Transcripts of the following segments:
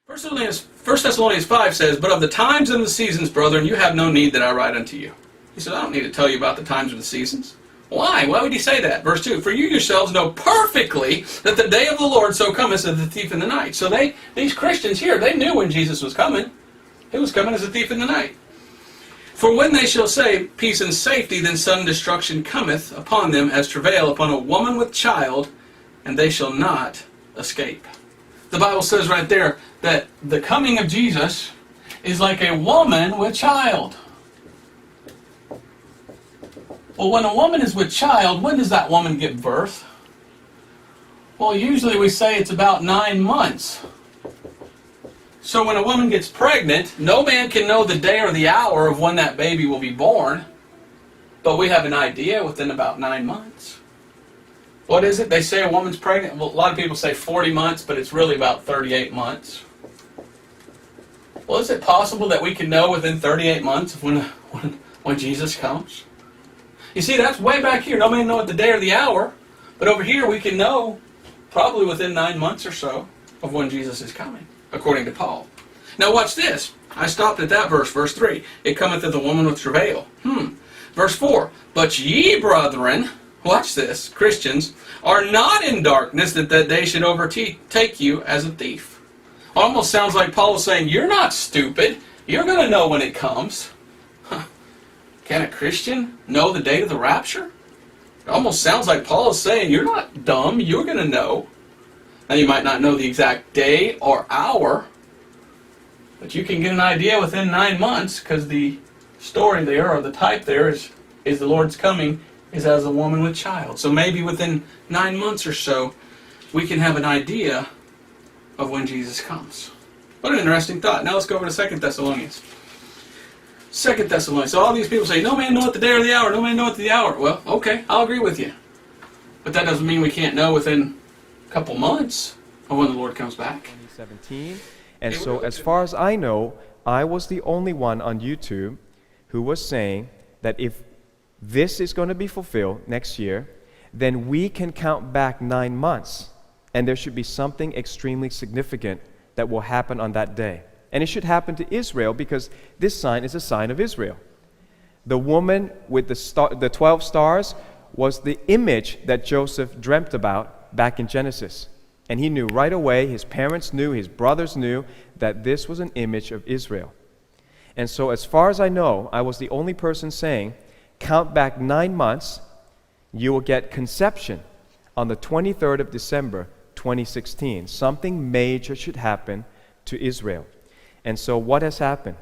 First Thessalonians 5 says, "But of the times and the seasons, brethren, you have no need that I write unto you." He said, I don't need to tell you about the times or the seasons. Why? Why would he say that? Verse 2, "For you yourselves know perfectly that the day of the Lord so cometh as a thief in the night." So these Christians here, they knew when Jesus was coming. He was coming as a thief in the night. "For when they shall say, peace and safety, then sudden destruction cometh upon them as travail upon a woman with child, and they shall not escape." The Bible says right there that the coming of Jesus is like a woman with child. Well, when a woman is with child, when does that woman give birth? Well, usually we say it's about 9 months. So when a woman gets pregnant, no man can know the day or the hour of when that baby will be born, but we have an idea within about 9 months. What is it? They say a woman's pregnant. Well, a lot of people say 40 months, but it's really about 38 months. Well, is it possible that we can know within 38 months of when Jesus comes? You see, that's way back here. No man knows the day or the hour. But over here we can know probably within 9 months or so of when Jesus is coming, according to Paul. Now watch this. I stopped at that verse, verse 3. "It cometh to the woman with travail." Verse 4. "But ye, brethren," watch this, Christians, "are not in darkness, that day should overtake you as a thief." Almost sounds like Paul is saying, you're not stupid. You're going to know when it comes. Can a Christian know the date of the rapture? It almost sounds like Paul is saying, you're not dumb, you're going to know. Now you might not know the exact day or hour, but you can get an idea within 9 months, because the story there, or the type there, is the Lord's coming is as a woman with child. So maybe within 9 months or so, we can have an idea of when Jesus comes. What an interesting thought. Now let's go over to 2 Thessalonians. 2 Thessalonians. So all these people say, no man knoweth the day or the hour, no man knoweth the hour. Well, okay, I'll agree with you. But that doesn't mean we can't know within a couple months of when the Lord comes back. 2017. And so as far as I know, I was the only one on YouTube who was saying that if this is going to be fulfilled next year, then we can count back 9 months, and there should be something extremely significant that will happen on that day. And it should happen to Israel, because this sign is a sign of Israel. The woman with the 12 stars was the image that Joseph dreamt about back in Genesis. And he knew right away, his parents knew, his brothers knew, that this was an image of Israel. And so as far as I know, I was the only person saying, count back 9 months, you will get conception on the 23rd of December, 2016. Something major should happen to Israel. And so what has happened?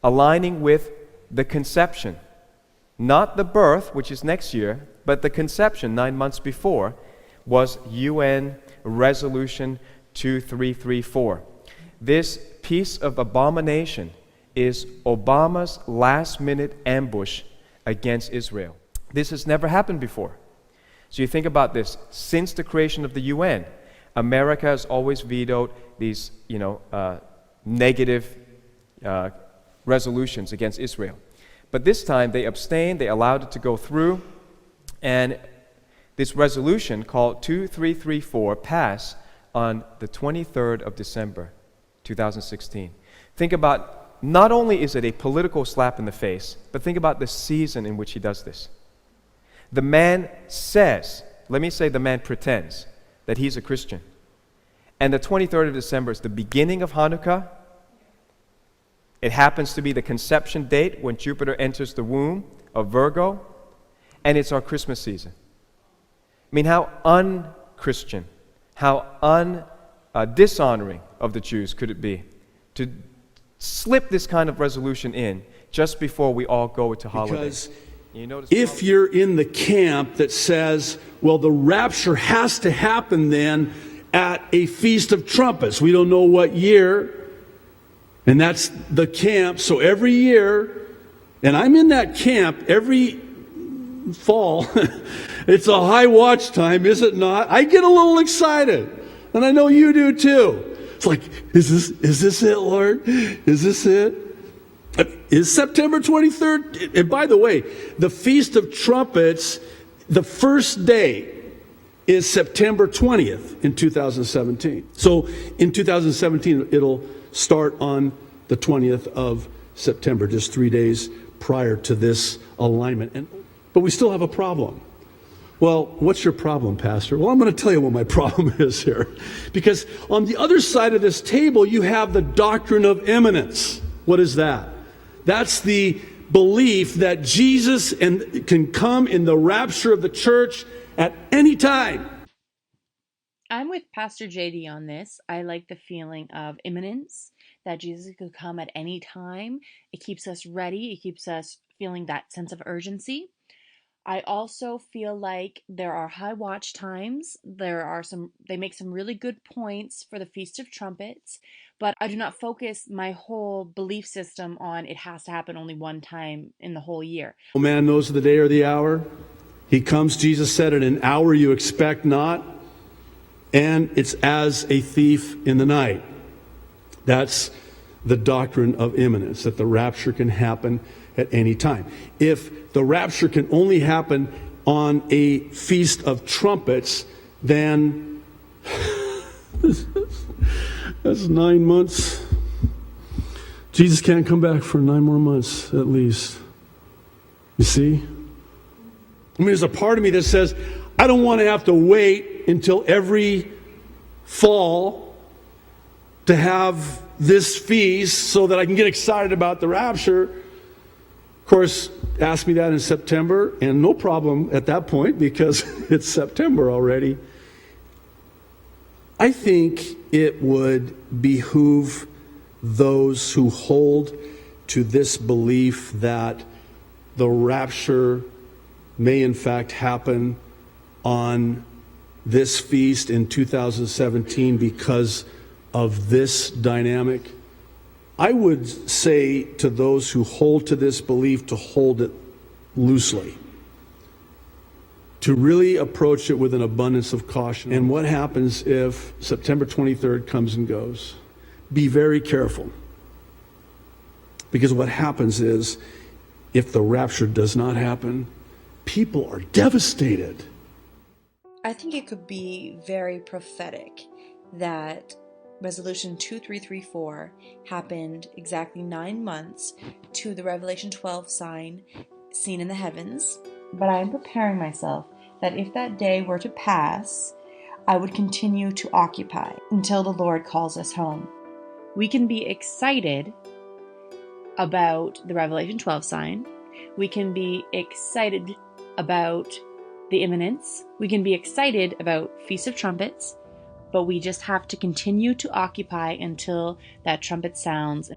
Aligning with the conception, not the birth, which is next year, but the conception 9 months before, was UN Resolution 2334. This piece of abomination is Obama's last-minute ambush against Israel. This has never happened before. So you think about this. Since the creation of the UN, America has always vetoed these, negative resolutions against Israel. But this time they abstained, they allowed it to go through, and this resolution called 2334 passed on the 23rd of December, 2016. Think about, not only is it a political slap in the face, but think about the season in which he does this. The man says, let me say the man pretends, that he's a Christian. And the 23rd of December is the beginning of Hanukkah. It happens to be the conception date when Jupiter enters the womb of Virgo. And it's our Christmas season. I mean, how un-Christian, how dishonoring of the Jews could it be to slip this kind of resolution in just before we all go to holidays? Because if you're in the camp that says, well, the rapture has to happen then at a Feast of Trumpets. We don't know what year, and that's the camp. So every year, and I'm in that camp every fall, it's a high watch time, is it not? I get a little excited, and I know you do too. It's like, is this it, Lord? Is this it? Is September 23rd? And by the way, the Feast of Trumpets, the first day is September 20th in 2017. So in 2017, it'll start on the 20th of September, just 3 days prior to this alignment. But we still have a problem. Well, what's your problem, Pastor? Well, I'm going to tell you what my problem is here. Because on the other side of this table, you have the doctrine of imminence. What is that? That's the belief that Jesus can come in the rapture of the church at any time. I'm with Pastor JD on this. I like the feeling of imminence, that Jesus could come at any time. It keeps us ready. It keeps us feeling that sense of urgency. I also feel like there are high watch times. They make some really good points for the Feast of Trumpets, but I do not focus my whole belief system on it has to happen only one time in the whole year. No man knows the day or the hour. He comes, Jesus said, at an hour you expect not, and it's as a thief in the night. That's the doctrine of imminence, that the rapture can happen at any time. If the rapture can only happen on a Feast of Trumpets, then that's 9 months. Jesus can't come back for 9 more months at least. You see? I mean, there's a part of me that says, I don't want to have to wait until every fall to have this feast so that I can get excited about the rapture. Of course, ask me that in September, and no problem at that point because it's September already. I think it would behoove those who hold to this belief that the rapture may in fact happen on this feast in 2017 because of this dynamic. I would say to those who hold to this belief to hold it loosely, to really approach it with an abundance of caution. And what happens if September 23rd comes and goes? Be very careful. Because what happens is, if the rapture does not happen, people are devastated. I think it could be very prophetic that Resolution 2334 happened exactly 9 months to the Revelation 12 sign seen in the heavens. But I am preparing myself that if that day were to pass, I would continue to occupy until the Lord calls us home. We can be excited about the Revelation 12 sign. We can be excited about the imminence. We can be excited about Feast of Trumpets. But we just have to continue to occupy until that trumpet sounds.